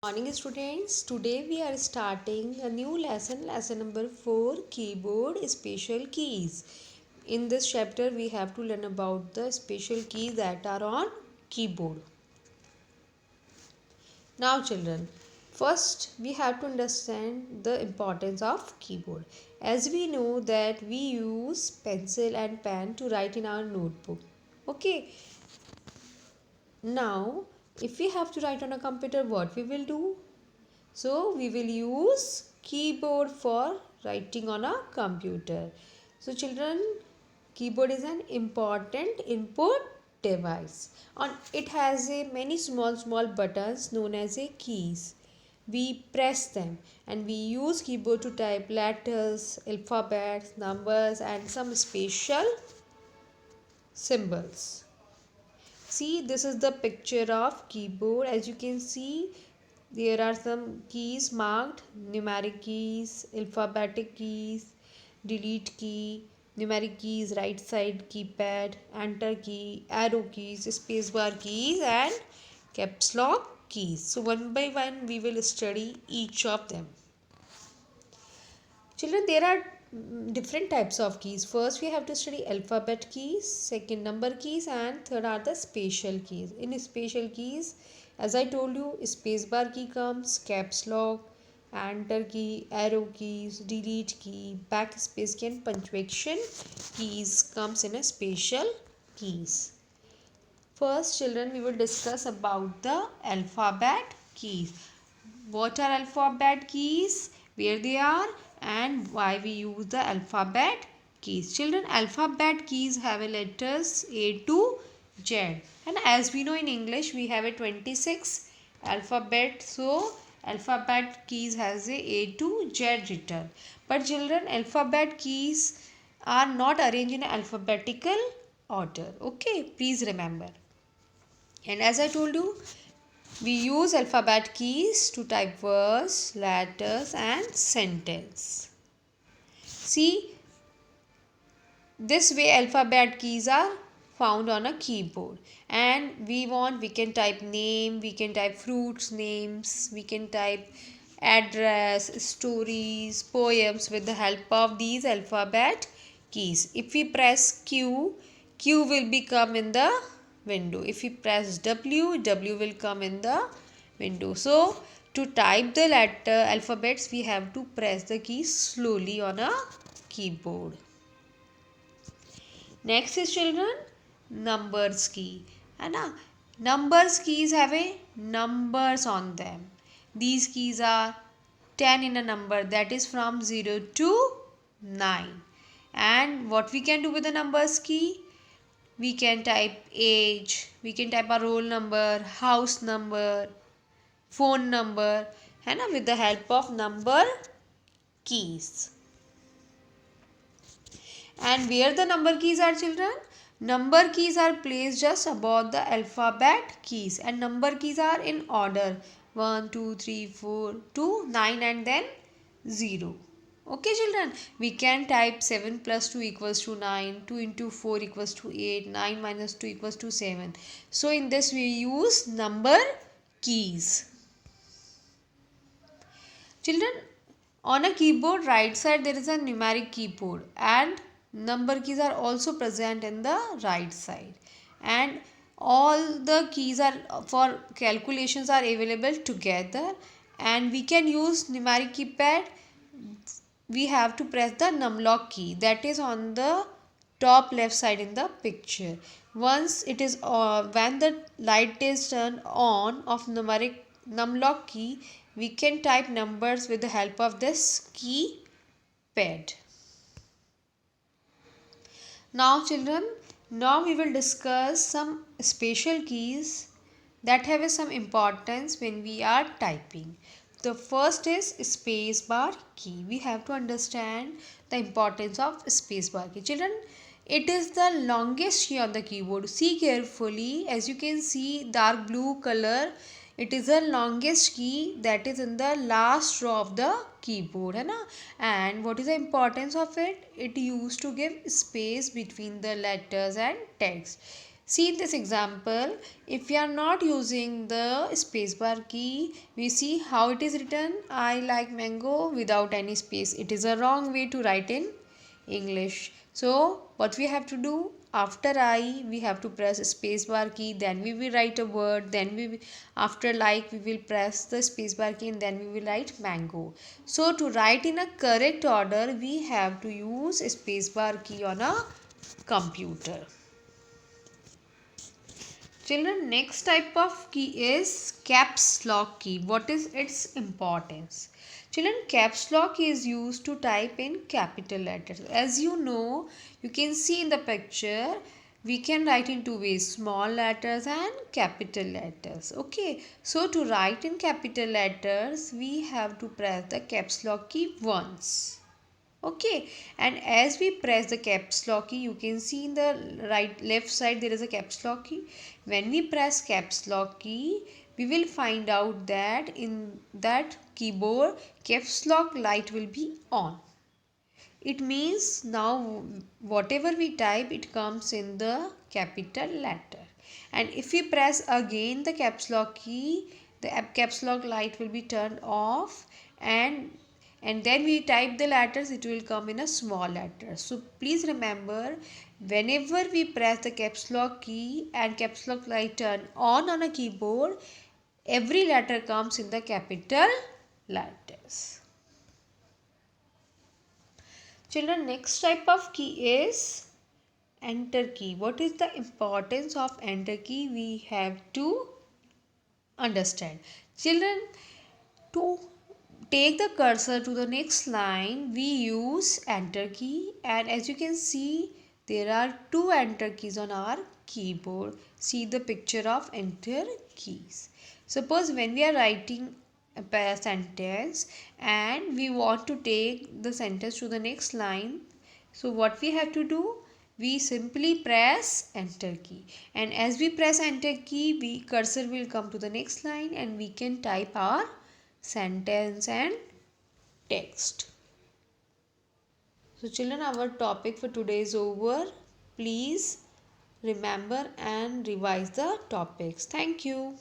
Morning students, today we are starting a new lesson number 4, keyboard special keys. In this chapter we have to learn about the special keys that are on keyboard. Now children, first we have to understand the importance of keyboard. As we know that we use pencil and pen to write in our notebook. Okay, now if we have to write on a computer, what we will do? So we will use keyboard for writing on a computer. So children, keyboard is an important input device. On it has a many small buttons known as a keys. We press them and we use keyboard to type letters, alphabets, numbers and some special symbols. See, this is the picture of keyboard. As you can see, there are some keys marked: numeric keys, alphabetic keys, delete key, numeric keys, right side keypad, enter key, arrow keys, spacebar keys and caps lock keys. So one by one we will study each of them. Children, there are different types of keys. First, we have to study alphabet keys, second number keys, and third are the special keys. In special keys, as I told you, spacebar key comes, caps lock, enter key, arrow keys, delete key, backspace key, and punctuation keys comes in a special keys. First, children, we will discuss about the alphabet keys. What are alphabet keys, where they are, and why we use the alphabet keys. Children, alphabet keys have a letters A to Z, and as we know in English we have a 26 alphabet, so alphabet keys has a to Z written. But children, alphabet keys are not arranged in alphabetical order. Okay, please remember. And as I told you, we use alphabet keys to type words, letters and sentence. See, this way alphabet keys are found on a keyboard. And we can type name, we can type fruits names, we can type address, stories, poems with the help of these alphabet keys. If we press Q, Q will become in the window. If we press W, W will come in the window. So to type the letter alphabets, we have to press the keys slowly on a keyboard. Next is children, numbers key. And numbers keys have a numbers on them. These keys are 10 in a number, that is from 0 to 9. And what we can do with the numbers key? We can type age, we can type a roll number, house number, phone number, and with the help of number keys. And where the number keys are, children? Number keys are placed just above the alphabet keys, and number keys are in order 1, 2, 3, 4 to 9 and then 0. Okay children, we can type 7 plus 2 equals to 9, 2 into 4 equals to 8, 9 minus 2 equals to 7. So in this we use number keys. Children, on a keyboard right side there is a numeric keyboard and number keys are also present in the right side, and all the keys are for calculations are available together, and we can use numeric keypad. We have to press the numlock key, that is on the top left side in the picture. Once it is when the light is turned on of numeric numlock key, we can type numbers with the help of this key pad. Now children, now we will discuss some special keys that have some importance when we are typing. The first is spacebar key. We have to understand the importance of spacebar key. Children, it is the longest key on the keyboard. See carefully, as you can see dark blue color, it is the longest key that is in the last row of the keyboard, and what is the importance of it? It used to give space between the letters and text. See in this example, if we are not using the spacebar key, we see how it is written. I like mango without any space. It is a wrong way to write in English. So what we have to do, after I we have to press spacebar key, then we will write a word, then after like we will press the spacebar key and then we will write mango. So to write in a correct order, we have to use spacebar key on a computer. Children, next type of key is caps lock key. What is its importance? Children, caps lock is used to type in capital letters. As you know, you can see in the picture, we can write in two ways, small letters and capital letters. Okay, so to write in capital letters, we have to press the caps lock key once. Okay, and as we press the caps lock key, you can see in the left side there is a caps lock key. When we press caps lock key, we will find out that in that keyboard caps lock light will be on. It means now whatever we type, it comes in the capital letter. And if we press again the caps lock key, the caps lock light will be turned off, and then we type the letters, it will come in a small letter. So please remember, whenever we press the caps lock key and caps lock light turn on a keyboard, every letter comes in the capital letters. Children, next type of key is enter key. What is the importance of enter key? We have to understand. Children, to take the cursor to the next line, we use enter key, and as you can see, there are two enter keys on our keyboard. See the picture of enter keys. Suppose when we are writing a sentence and we want to take the sentence to the next line, so what we have to do, we simply press enter key, and as we press enter key, cursor will come to the next line and we can type our sentence and text. So children, our topic for today is over. Please remember and revise the topics. Thank you.